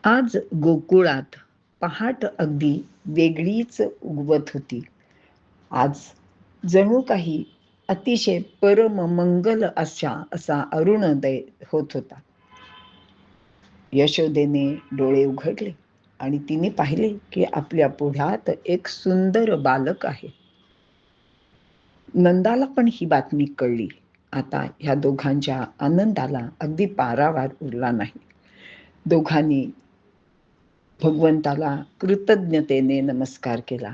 आज गोकुळात पहाट अगदी वेगळीच उगवत होती. आज जणू काही अतिशय परम मंगल असा अरुणोदय होत होता. यशोदेने डोळे उघडले आणि तिने पाहिले की आपल्या पुढ्यात एक सुंदर बालक आहे. नंदाला पण ही बातमी कळली. आता ह्या दोघांच्या आनंदाला अगदी पारावार उरला नाही. दोघांनी भगवंताला कृतज्ञतेने नमस्कार केला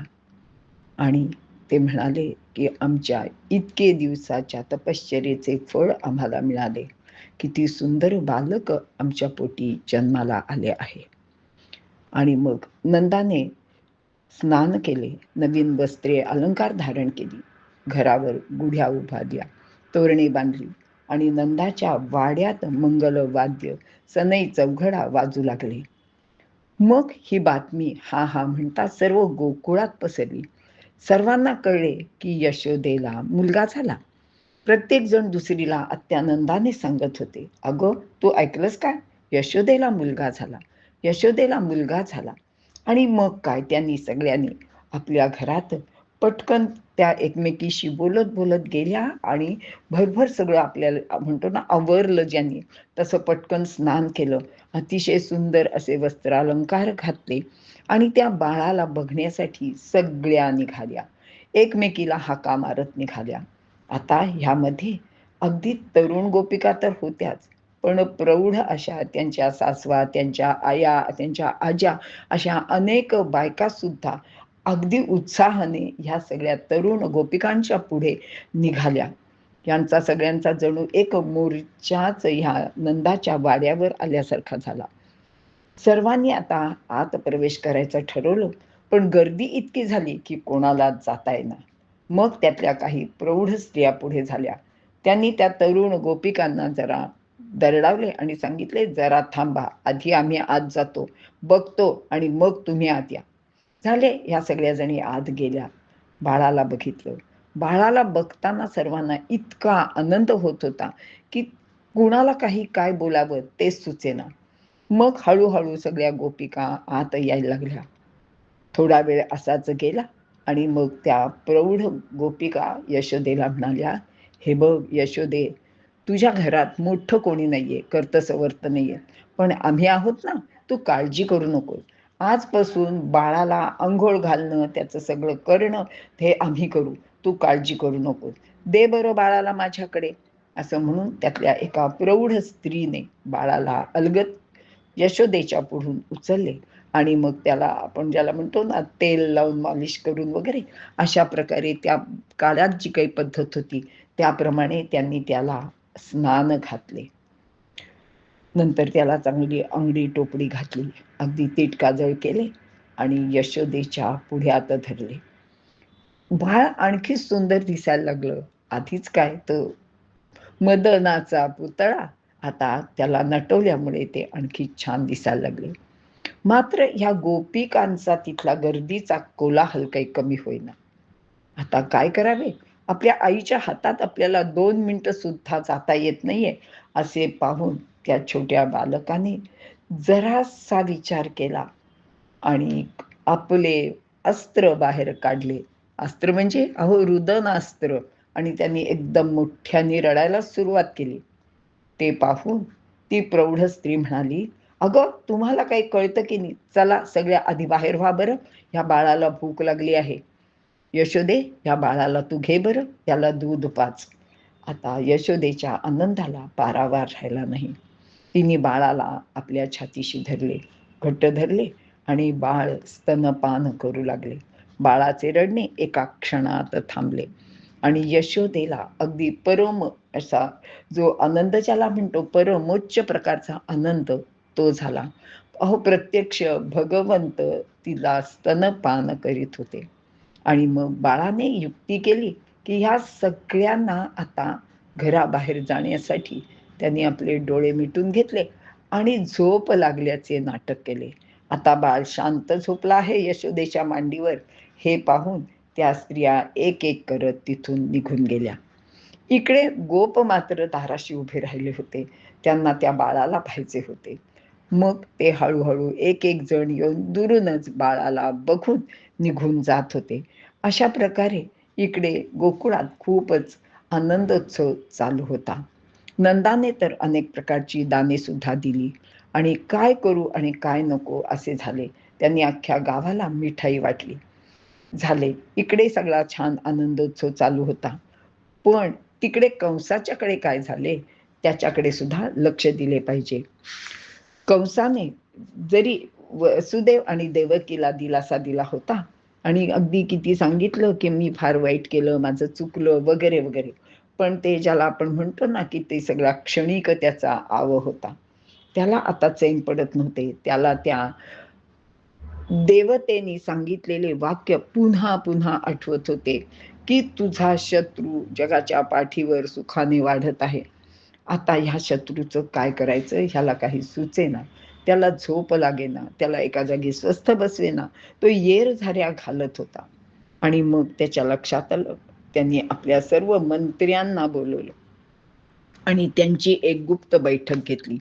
आणि ते म्हणाले की आमच्या इतके दिवसाच्या तपश्चर्येचे फळ आम्हाला मिळाले. किती सुंदर बालक आमच्या पोटी जन्माला आले आहे. आणि मग नंदाने स्नान केले, नवीन वस्त्रे अलंकार धारण केली, घरावर गुढ्या उभारल्या, तोरणे बांधली आणि नंदाच्या वाड्यात मंगल वाद्य सनई चौघडा वाजू लागले. मग ही बातमी हा हा म्हणता सर्व गोकुळात पसरली. सर्वांना कळले की यशोदेला मुलगा झाला. प्रत्येक जण दुसरीला अत्यानंदाने सांगत होते, अगं तू ऐकलंस काय, यशोदेला मुलगा झाला, यशोदेला मुलगा झाला. आणि मग काय, त्यांनी सगळ्यांनी आपल्या घरात पटकन त्या एकमेकीशी बोलत बोलत गेल्या आणि भरभर सगळं आपल्याला म्हणतो ना आवरलं ज्यांनी, तसं पटकन स्नान केलं, अतिशय सुंदर असे वस्त्रालंकार घातले आणि त्या बाळाला बघण्यासाठी सगळ्या निघाल्या, एकमेकीला हाका मारत निघाल्या. आता ह्यामध्ये अगदी तरुण गोपिका तर होत्याच, पण प्रौढ अशा त्यांच्या सासवा, त्यांच्या आया, त्यांच्या आज्या अशा अनेक बायका सुद्धा अगदी उत्साहाने ह्या सगळ्या तरुण गोपिकांच्या पुढे निघाल्या. यांचा सगळ्यांचा जणू एक मोर्चाच ह्या नंदाच्या वाड्यावर आल्यासारखा झाला. सर्वांनी आता आत प्रवेश करायचं ठरवलं, पण गर्दी इतकी झाली की कोणाला जाता येईना. मग त्यातल्या काही प्रौढ स्त्रिया पुढे झाल्या. त्यांनी त्या तरुण गोपिकांना जरा दरडावले आणि सांगितले, जरा थांबा, आधी आम्ही आत जातो, बघतो आणि मग तुम्ही आत या. झाले, ह्या सगळ्या जणी आत गेल्या. बाळाला बघितलं. बाळाला बघताना सर्वांना इतका आनंद होत होता की कुणाला काही काय बोलावं तेच सुचेना. मग हळूहळू सगळ्या गोपिका आत यायला लागल्या. थोडा वेळ असाच गेला आणि मग त्या प्रौढ गोपिका यशोदेला म्हणाल्या, हे बघ यशोदे, तुझ्या घरात मोठं कोणी नाहीये, कर्तसवर्त नाहीये, पण आम्ही आहोत ना, तू काळजी करू नको. आजपासून बाळाला अंघोळ घालणं, त्याचं सगळं करणं हे आम्ही करू, तू काळजी करू नको, दे बरं बाळाला माझ्याकडे. असं म्हणून त्यातल्या एका प्रौढ स्त्रीने बाळाला अलगद यशोदेच्या पुढून उचलले आणि मग त्याला आपण ज्याला म्हणतो ना तेल लावून मालिश करून वगैरे, अशा प्रकारे त्या काळात जी काही पद्धत होती त्याप्रमाणे त्यांनी त्याला स्नान घातले. नंतर त्याला चांगली अंगडी टोपडी घातली, अगदी तिटकाजळ केले आणि यशोदेच्या पुढ्यात धरले. बाळ आणखी सुंदर दिसायला लागलं. आधीच काय तर मदनाचा पुतळा, आता त्याला नटवल्यामुळे ते आणखी छान दिसायला लागले. मात्र ह्या गोपिकांचा तिथला गर्दीचा कोलाहल काही कमी होईना. आता काय करावे, आपल्या आईच्या हातात आपल्याला 2 मिनिटं सुद्धा जाता येत नाहीये, असे पाहून त्या छोट्या बालकाने जरासा विचार केला आणि आपले अस्त्र बाहेर काढले. अस्त्र म्हणजे अहो रुदनास्त्र. आणि त्यांनी एकदम मोठ्याने रडायला सुरुवात केली. ते पाहून ती प्रौढ स्त्री म्हणाली, अगं तुम्हाला काही कळतं की नाही, चला सगळ्या आधी बाहेर व्हा बरं, ह्या बाळाला भूक लागली आहे. यशोदे, ह्या बाळाला तू घे बरं, त्याला दूध पाज. आता यशोदेच्या आनंदाला पारावार राहिला नाही. तिने बाळाला आपल्या छातीशी धरले, घट्ट धरले आणि बाळ स्तनपान करू लागले. बाळाचे रडणे एका क्षणात थांबले आणि यशोदेला अगदी परम असा जो आनंद ज्याला म्हणतो, परमोच्च प्रकारचा आनंद तो झाला. अहो प्रत्यक्ष भगवंत तिला स्तनपान करीत होते. आणि मग बाळाने युक्ती केली की ह्या सगळ्यांना आता घराबाहेर जाण्यासाठी त्यांनी आपले डोळे मिटून घेतले आणि झोप लागल्याचे नाटक केले. आता बाळ शांत झोपला आहे यशोदेच्या मांडीवर, हे पाहून त्या स्त्रिया एक एक करत तिथून निघून गेल्या. इकडे गोप मात्र दाराशी उभे राहिले होते. त्यांना त्या बाळाला पाहायचे होते. मग ते हळूहळू एक एक जण येऊन दुरूनच बाळाला बघून निघून जात होते. अशा प्रकारे इकडे गोकुळात खूपच आनंदोत्सव चालू होता. नंदाने तर अनेक प्रकारची दाने सुद्धा दिली आणि काय करू आणि काय नको असे झाले. त्यांनी अख्ख्या गावाला मिठाई वाटली. झाले. इकडे सगळा छान आनंदोत्सव चालू होता. पण तिकडे कंसाच्याकडे काय झाले, त्याच्याकडे सुद्धा लक्ष दिले पाहिजे. कंसाने जरी वसुदेव आणि देवकीला दिलासा दिला होता आणि अगदी किती सांगितलं, की मी फार वाईट केलं, माझं चुकलं वगैरे, वगैरे. पण ते ज्याला आपण म्हणतो ना, की ते सगळा क्षणिक त्याचा आव होता. त्याला आता चैन पडत नव्हते. त्याला त्या देवतेने सांगितलेले वाक्य पुन्हा पुन्हा आठवत होते, की तुझा शत्रू जगाच्या पाठीवर सुखाने वाढत आहे. आता ह्या शत्रूचं काय करायचं ह्याला काही सुचेना. त्याला झोप लागेना, त्याला एका जागी स्वस्थ बसवेना. तो येरझाऱ्या घालत होता. आणि मग त्याच्या लक्षात आलं. त्यांनी आपल्या सर्व मंत्र्यांना बोलवलं आणि त्यांची एक गुप्त बैठक घेतली.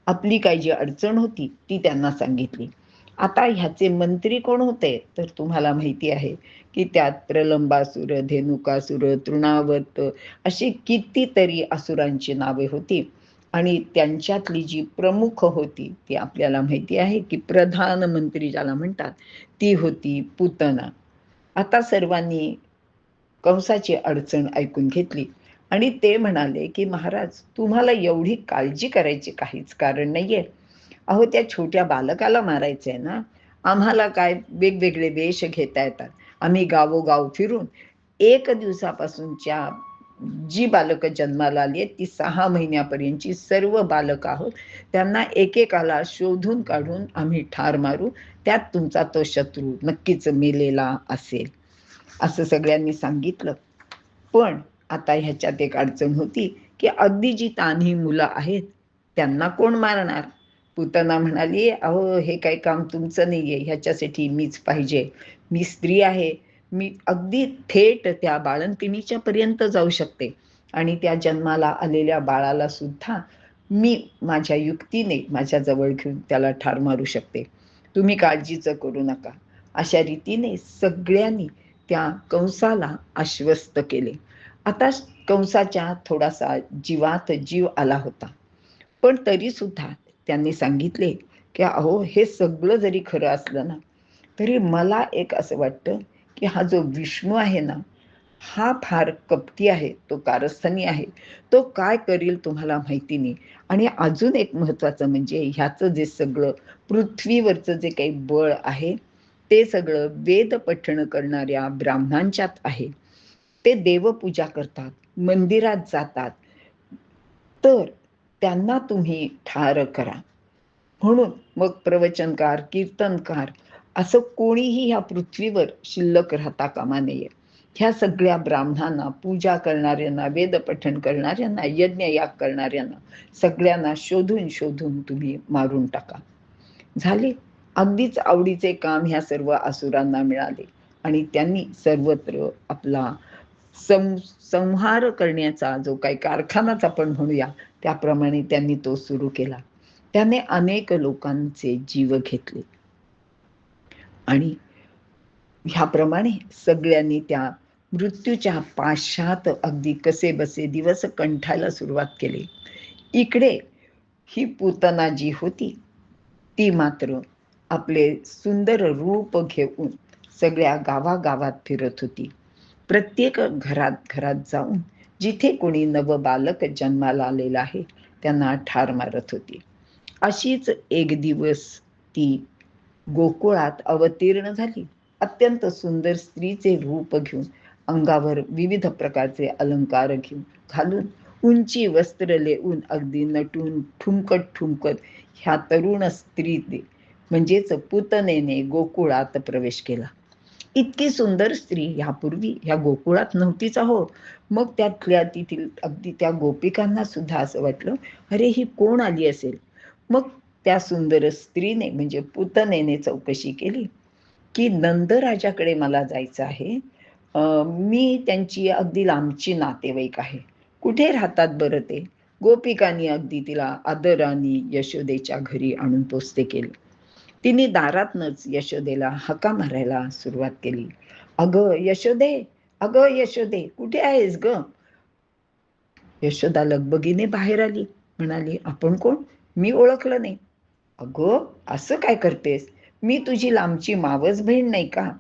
आपली काही जी अडचण होती ती त्यांना सांगितली. आता ह्याचे मंत्री कोण होते? तर तुम्हाला माहिती आहे, की त्यात प्रलंबासुर, धेनुकासुर, तृणावर्त अशी कितीतरी असुरांची नावे होती आणि त्यांच्यातली जी प्रमुख होती ती आपल्याला माहिती आहे, की प्रधानमंत्री ज्याला म्हणतात, ती होती पूतना. आता सर्वांनी कंसाची अडचण ऐकून घेतली आणि ते म्हणाले, की "महाराज, तुम्हाला एवढी काळजी करायची काहीच कारण नाहीये. अहो, त्या छोट्या बालकाला मारायचंय ना. आम्हाला काय वेगवेगळे वेश घेता येतात. आम्ही गावोगाव फिरून 1 दिवसापासूनच्या जी बालकं जन्माला आली आहेत, ती 6 महिन्यापर्यंतची सर्व बालकं आहोत. त्यांना एकेकाला शोधून काढून आम्ही ठार मारू. त्यात तुमचा तो शत्रू नक्कीच मेलेला असेल." असं सगळ्यांनी सांगितलं. पण आता ह्याच्यात एक अडचण होती, की अगदी जी तान्ही मुलं आहेत, त्यांना कोण मारणार? पूतना म्हणाली, "अहो, हे काही काम तुमचं नाहीये. ह्याच्यासाठी मीच पाहिजे. मी स्त्री आहे. मी अगदी थेट त्या बाळंतिणीच्या पर्यंत जाऊ शकते आणि त्या जन्माला आलेल्या बाळाला सुद्धा मी माझ्या युक्तीने माझ्याजवळ घेऊन त्याला ठार मारू शकते. तुम्ही काळजीचं करू नका." अशा रीतीने सगळ्यांनी त्या कंसाला आश्वस्त केले. आता कंसाच्या थोडासा जीवात जीव आला होता. पण तरीसुद्धा त्यांनी सांगितले, की "अहो, हे सगळं जरी खरं असलं ना, तरी मला एक असं वाटतं, की हा जो विष्णू आहे ना, हा फार कपटी आहे, तो कारस्थानी आहे. तो काय करील तुम्हाला माहिती नाही. आणि अजून एक महत्त्वाचं म्हणजे ह्याचं जे सगळं पृथ्वीवरचं जे काही बळ आहे, ते सगळं वेद पठण करणाऱ्या ब्राह्मणांच्यात आहे. ते देवपूजा करतात, मंदिरात जातात. तर त्यांना तुम्ही ठार करा. म्हणून मग प्रवचनकार, कीर्तनकार असं कोणीही ह्या पृथ्वीवर शिल्लक राहता कामा नये. ह्या सगळ्या ब्राह्मणांना, पूजा करणाऱ्यांना, वेदपठण करणाऱ्यांना, यज्ञयाग करणाऱ्यांना सगळ्यांना शोधून, शोधून तुम्ही मारून टाका. झाले. अगदीच आवडीचे काम ह्या सर्व असुरांना मिळाले आणि त्यांनी सर्वत्र आपला सं संहार करण्याचा जो काही कारखानाच आपण म्हणूया, त्याप्रमाणे त्यांनी तो सुरू केला. त्याने अनेक लोकांचे जीव घेतले आणि ह्याप्रमाणे सगळ्यांनी त्या मृत्यूच्या पाशात अगदी कसेबसे दिवस कंठायला सुरुवात केली. इकडे ही पूतना जी होती, ती मात्र आपले सुंदर रूप घेऊन सगळ्या गावागावात फिरत होती. प्रत्येक घरात घरात जाऊन जिथे कोणी नवबालक जन्माला आलेलं आहे, त्यांना ठार मारत होती. अशीच एक दिवस ती गोकुळात अवतीर्ण झाली. अत्यंत सुंदर स्त्रीचे रूप घेऊन, अंगावर विविध प्रकारचे अलंकार घेऊन घालून, उंची वस्त्र लेऊन, अगदी नटून ठुमकत ठुमकत ह्या तरुण स्त्रीने म्हणजेच पूतनेने गोकुळात प्रवेश केला. इतकी सुंदर स्त्री ह्यापूर्वी ह्या गोकुळात नव्हतीच अहो. मग त्यातल्या तेथील अगदी त्या गोपिकांना सुद्धा असं वाटलं, अरे ही कोण आली असेल? मग त्या सुंदर स्त्रीने म्हणजे पूतनेने चौकशी केली, की नंद राजाकडे मला जायचं आहे. मी त्यांची अगदी लांबची नातेवाईक आहे. कुठे राहतात बरं ते? गोपिकांनी अगदी तिला आदराने यशोदेच्या घरी आणून पोचते केले. तिने दारातनच यशोदेला हाका मारायला सुरुवात केली. अगं यशोदे, अगं यशोदे, कुठे आहेस ग? यशोदा लगबगीने बाहेर आली. म्हणाली, आपण कोण? मी ओळखलं नाही. अगं असं काय करतेस? मी तुझी लांबची मावस बहीण नाही का?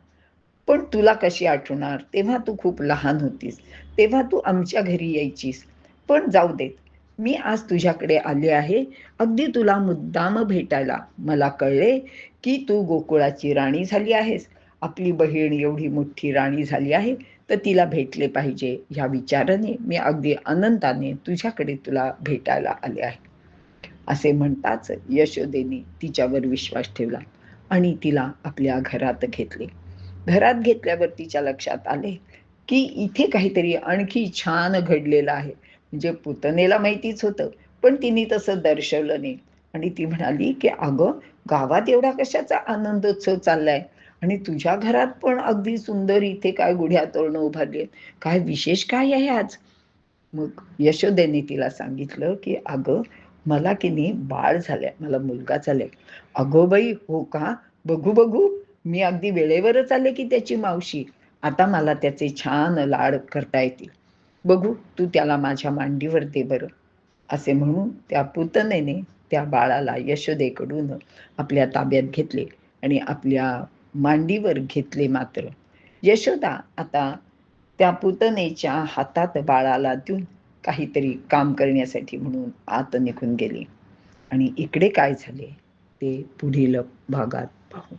पण तुला कशी आठवणार? तेव्हा तू खूप लहान होतीस. तेव्हा तू आमच्या घरी यायचीस. पण जाऊ देत. मी आज तुझ्याकडे आले आहे अगदी तुला मुद्दाम भेटायला. मला कळले की तू गोकुळाची राणी झाली आहेस. आपली बहीण एवढी मोठी राणी झाली आहे तर तिला भेटले पाहिजे ह्या विचाराने मी अगदी आनंदाने तुझ्याकडे तुला भेटायला आले आहे. असे म्हणताच यशोदेने तिच्यावर विश्वास ठेवला आणि तिला आपल्या घरात घेतले. घरात घेतल्यावर तिच्या लक्षात आले की इथे काहीतरी आणखी छान घडलेलं आहे. म्हणजे पुतनेला माहितीच होतं, पण तिने तसं दर्शवलं नाही. आणि ती म्हणाली की अगं गावात एवढा कशाचा आनंदोत्सव चाललाय आणि तुझ्या घरात पण अगदी सुंदर इथे काय गुढ्या तोरणं उभारली, काय विशेष काय आहे आज? मग यशोदेने तिला सांगितलं की अगं मला की नाही बाळ झालंय, मला मुलगा झालाय. अगो बाई, हो का? बघू बघू. मी अगदी वेळेवरच आले की त्याची मावशी. आता मला त्याचे छान लाड करता येतील. बघू, तू त्याला माझ्या मांडीवर दे बरं. असे म्हणून त्या पुतनेने त्या बाळाला यशोदेकडून आपल्या ताब्यात घेतले आणि आपल्या मांडीवर घेतले. मात्र यशोदा आता त्या पुतनेच्या हातात बाळाला देऊन काहीतरी काम करण्यासाठी म्हणून आत निघून गेली. आणि इकडे काय झाले ते पुढील भागात पाहू.